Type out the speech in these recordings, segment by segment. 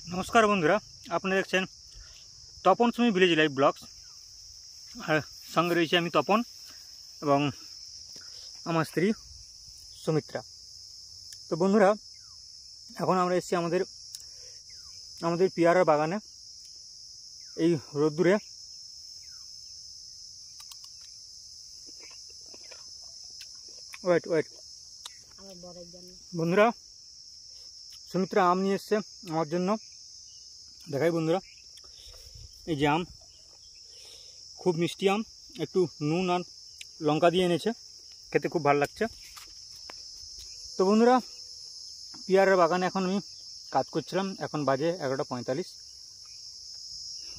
नमस्कार बंधुरा आपनारा देखছেন तपन सुमी ভিলেজ লাইফ ব্লগস আর সঙ্গে রয়েছে আমি তপন এবং আমার স্ত্রী সুমিত্রা। তো বন্ধুরা এখন আমরা এসেছি আমাদের পেয়ারার বাগানে এই রোদ্দুরে। ওয়েট বন্ধুরা সুমিত্রা আম নিয়ে এসছে আমার জন্য। দেখাই বন্ধুরা, এই যে আম, খুব মিষ্টি আম, একটু নুন আর লঙ্কা দিয়ে এনেছে, খেতে খুব ভালো লাগছে। তো বন্ধুরা পেয়ারার বাগানে এখন আমি কাজ করছিলাম, এখন বাজে 11:45।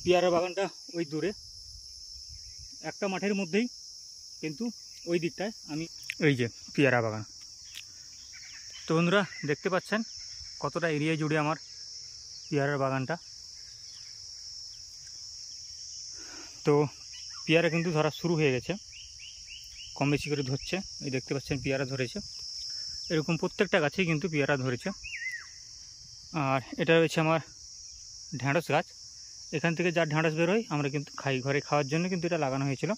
পেয়ারার বাগানটা ওই দূরে একটা মাঠের মধ্যেই, কিন্তু ওই দিকটায় আমি এই যে পেয়ারা বাগান। তো বন্ধুরা দেখতে পাচ্ছেন কতটা এরিয়া জুড়ে আমার পেয়ারার বাগানটা। তো পেয়ারা কিন্তু ধরা শুরু হয়ে গেছে, কম বেশি করে ধরছে। এই দেখতে পাচ্ছেন পেয়ারা ধরেছে, এরকম প্রত্যেকটা গাছেই কিন্তু পেয়ারা ধরেছে। আর এটা রয়েছে আমার ঢ্যাঁড়স গাছ, এখান থেকে যা ঢ্যাঁড়স বেরোয় আমরা কিন্তু খাই, ঘরে খাওয়ার জন্য কিন্তু এটা লাগানো হয়েছিল।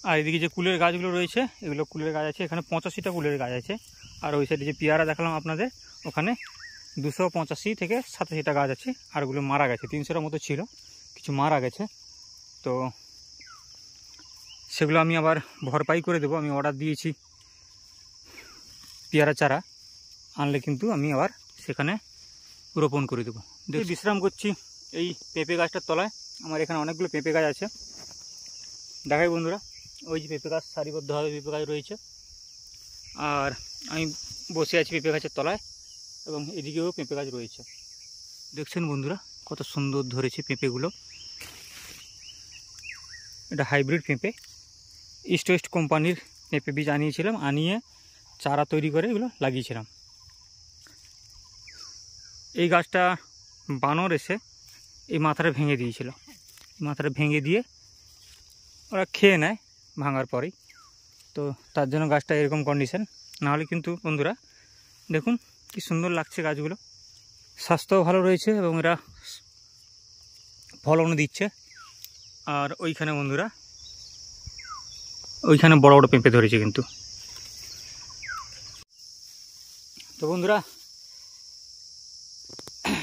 আর এদিকে যে কুলের গাছগুলো রয়েছে, এগুলো কুলের গাছ আছে, এখানে 85টা কুলের গাছ আছে। আর ওই সাইডে যে পেয়ারা দেখালাম আপনাদের, ওখানে 285 থেকে 87টা গাছ আছে। আর ওগুলো মারা গেছে, 300টার মতো ছিল, কিছু মারা গেছে। তো সেগুলো আমি আবার ভরপাই করে দেবো। আমি অর্ডার দিয়েছি পেয়ারা চারা, আনলে কিন্তু আমি আবার সেখানে রোপণ করে দেবো। দেখি বিশ্রাম করছি এই পেঁপে গাছটার তলায়। আমার এখানে অনেকগুলো পেঁপে গাছ আছে, দেখাই বন্ধুরা। ওই যে পেঁপে গাছ, সারিবদ্ধভাবে পেঁপে গাছ রয়েছে। আর আমি বসে আছি পেঁপে গাছের তলায়, এবং এদিকেও পেঁপে গাছ রয়েছে। দেখছেন বন্ধুরা কত সুন্দর ধরেছে পেঁপেগুলো। এটা হাইব্রিড পেঁপে, ইস্ট ওয়েস্ট কোম্পানির পেঁপে বীজ আনিয়েছিলাম, আনিয়ে চারা তৈরি করে এগুলো লাগিয়েছিলাম। এই গাছটা বানর এসে এই মাথাটা ভেঙে দিয়েছিল, মাথাটা ভেঙে দিয়ে ওরা খেয়ে নেয় ভাঙার পরেই। তো তার জন্য গাছটা এরকম কন্ডিশন। নাহলে কিন্তু বন্ধুরা দেখুন কি সুন্দর লাগছে গাছগুলো, স্বাস্থ্যও ভালো রয়েছে এবং এরা ফলনও দিচ্ছে। আর ওইখানে বন্ধুরা, ওইখানে বড় বড় পেঁপে ধরেছে কিন্তু। তো বন্ধুরা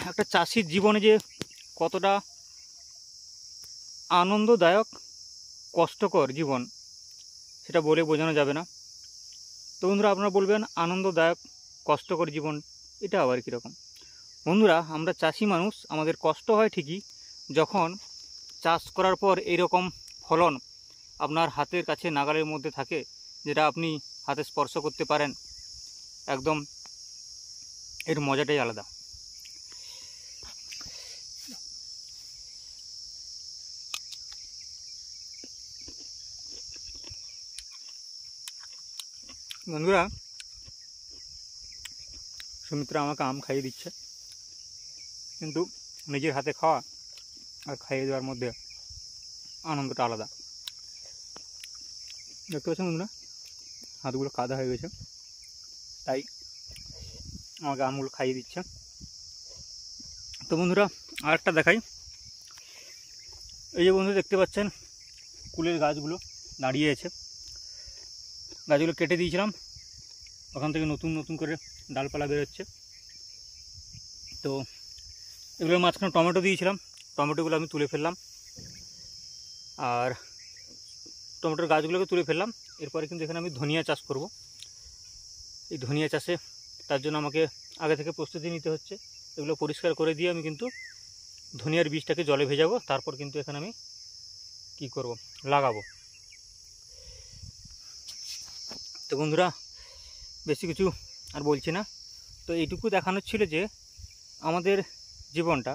একটা চাষির জীবনে যে কতটা আনন্দদায়ক কষ্টকর জীবন, সেটা বলে বোঝানো যাবে না। তো বন্ধুরা আপনারা বলবেন আনন্দদায়ক কষ্টকর জীবন এটা আবার কীরকম? বন্ধুরা আমরা চাষি মানুষ, আমাদের কষ্ট হয় ঠিকই, যখন চাষ করার পর এইরকম ফলন আপনার হাতের কাছে নাগালের মধ্যে থাকে, যেটা আপনি হাতে স্পর্শ করতে পারেন, একদম এর মজাটাই আলাদা। বন্ধুরা সুমিত্রা আমাকে আম খাইয়ে দিচ্ছে, কিন্তু নিজের হাতে খাওয়া আর খাইয়ে দেওয়ার মধ্যে আনন্দটা আলাদা। দেখতে পাচ্ছেন বন্ধুরা হাতগুলো কাদা হয়ে গেছে, তাই আমাকে আমগুলো খাইয়ে দিচ্ছে। তো বন্ধুরা আরেকটা দেখাই। এই যে বন্ধু দেখতে পাচ্ছেন কুলের গাছগুলো দাঁড়িয়ে আছে, গাছগুলো কেটে দিয়েছিলাম, ওখান থেকে নতুন নতুন করে ডালপালা বেরোচ্ছে। তো এগুলোর মাঝখানে টমেটো দিয়েছিলাম, টমেটোগুলো আমি তুলে ফেললাম, আর টমেটোর গাছগুলোকে তুলে ফেললাম। এরপরে কিন্তু এখানে আমি ধনিয়া চাষ করব। এই ধনিয়া চাষে তার জন্য আমাকে আগে থেকে প্রস্তুতি নিতে হচ্ছে। এগুলো পরিষ্কার করে দিয়ে আমি কিন্তু ধনিয়ার বীজটাকে জলে ভেজাবো, তারপর কিন্তু এখানে আমি কি করব, লাগাবো। তো বন্ধুরা বেশি কিছু আর বলছি না। তো এইটুকু দেখানোর ছিল যে আমাদের জীবনটা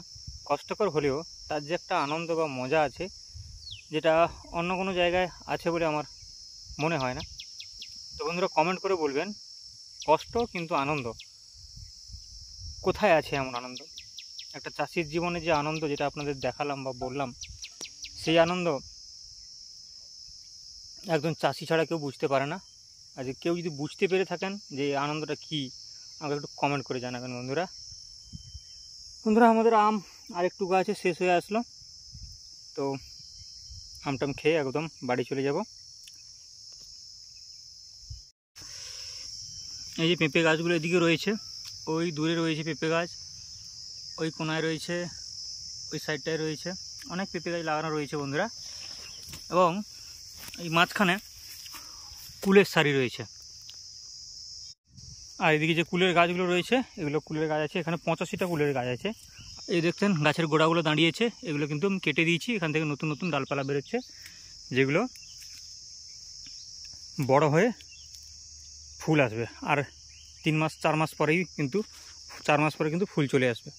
কষ্টকর হলেও তার যে একটা আনন্দ বা মজা আছে, যেটা অন্য কোনো জায়গায় আছে বলে আমার মনে হয় না। তো বন্ধুরা কমেন্ট করে বলবেন কষ্ট কিন্তু আনন্দ কোথায় আছে, এমন আনন্দ। একটা চাষির জীবনে যে আনন্দ, যেটা আপনাদের দেখালাম বা বললাম, সেই আনন্দ একজন চাষি ছাড়া কেউ বুঝতে পারে না। আর যে কেউ যদি বুঝতে পেরে থাকেন যে এই আনন্দটা কী, আমাকে একটু কমেন্ট করে জানাবেন বন্ধুরা। বন্ধুরা আমাদের আম আর একটু গাছে শেষ হয়ে আসলো, তো আমটাম খেয়ে একদম বাড়ি চলে যাব। এই যে পেঁপে গাছগুলো এদিকে রয়েছে, ওই দূরে রয়েছে পেঁপে গাছ, ওই কোনায় রয়েছে, ওই সাইডটায় রয়েছে, অনেক পেঁপে গাছ লাগানো রয়েছে বন্ধুরা। এবং এই মাঝখানে কুলের সারি রয়েছে। আর এদিকে যে কুলের গাছগুলো রয়েছে, এগুলো কুলের গাছ আছে, এখানে 85টা কুলের গাছ আছে। এই দেখছেন গাছের গোড়াগুলো দাঁড়িয়েছে, এগুলো কিন্তু আমি কেটে দিয়েছি, এখান থেকে নতুন নতুন ডালপালা বেরোচ্ছে, যেগুলো বড় হয়ে ফুল আসবে। আর 3-4 মাস পরেই কিন্তু 4 মাস পরে কিন্তু ফুল চলে আসবে।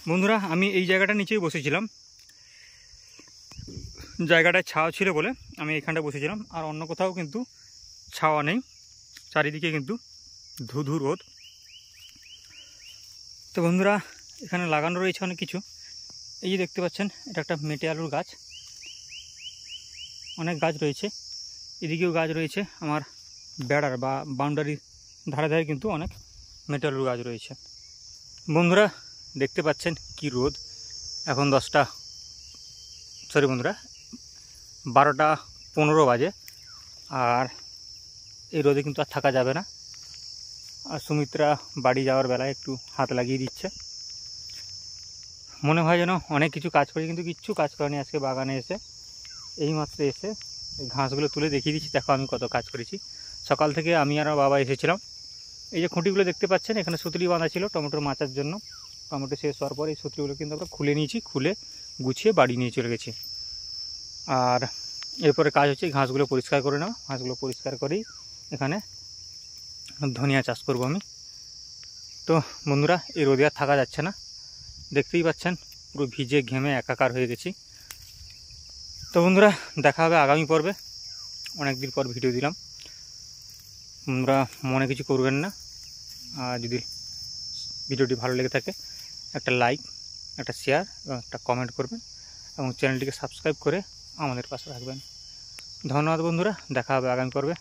বন্ধুরা আমি এই জায়গাটা নিচেই বসেছিলাম, জায়গাটায় ছাওয়া ছিল বলে আমি এখানটা বসেছিলাম, আর অন্য কোথাও কিন্তু ছাওয়া নেই, চারিদিকে কিন্তু ধুধু রোদ। তো বন্ধুরা এখানে লাগানো রয়েছে অনেক কিছু। এই যে দেখতে পাচ্ছেন এটা একটা মেটে আলুর গাছ, অনেক গাছ রয়েছে, এদিকেও গাছ রয়েছে। আমার বেড়ার বা বাউন্ডারির ধারে ধারে কিন্তু অনেক মেটে আলুর গাছ রয়েছে। বন্ধুরা দেখতে পাচ্ছেন কি রোদ, এখন 12টা 15 বাজে, আর এই রোদে কিন্তু আর থাকা যাবে না। আর সুমিত্রা বাড়ি যাওয়ার বেলায় একটু হাত লাগিয়ে দিচ্ছে, মনে হয় যেন অনেক কিছু কাজ করি, কিন্তু কিচ্ছু কাজ করেনি। আজকে বাগানে এসে এইমাত্র এসে এই ঘাসগুলো তুলে দেখিয়ে দিচ্ছি, দেখো আমি কত কাজ করেছি। সকাল থেকে আমি আর বাবা এসেছিলাম। এই যে খুঁটিগুলো দেখতে পাচ্ছেন, এখানে সুতলি বাঁধা ছিল টমেটোর মাচার জন্য। টমেটো শেষ হওয়ার পর এই সুতলিগুলো কিন্তু আমরা খুলে নিয়েছি, খুলে গুছিয়ে বাড়ি নিয়ে চলে গেছি। আর এরপরে কাজ হচ্ছে ঘাসগুলো পরিষ্কার করে নেওয়া। ঘাসগুলো পরিষ্কার করেই এখানে ধনিয়া চাষ করব আমি। তো বন্ধুরা এই রোদে আর থাকা যাচ্ছে না, দেখতেই পাচ্ছেন পুরো ভিজে ঘেমে একাকার হয়ে গেছি। তো বন্ধুরা দেখা হবে আগামী পর্বে। অনেক দিন পর ভিডিও দিলাম, তোমরা মনে কিছু করবেন না। আর যদি ভিডিওটি ভালো লেগে থাকে একটা লাইক, একটা শেয়ার এবং একটা কমেন্ট করবেন, এবং চ্যানেলটিকে সাবস্ক্রাইব করে আমাদের পাশে রাখবেন। ধন্যবাদ বন্ধুরা, দেখা হবে আগামী পর্বে।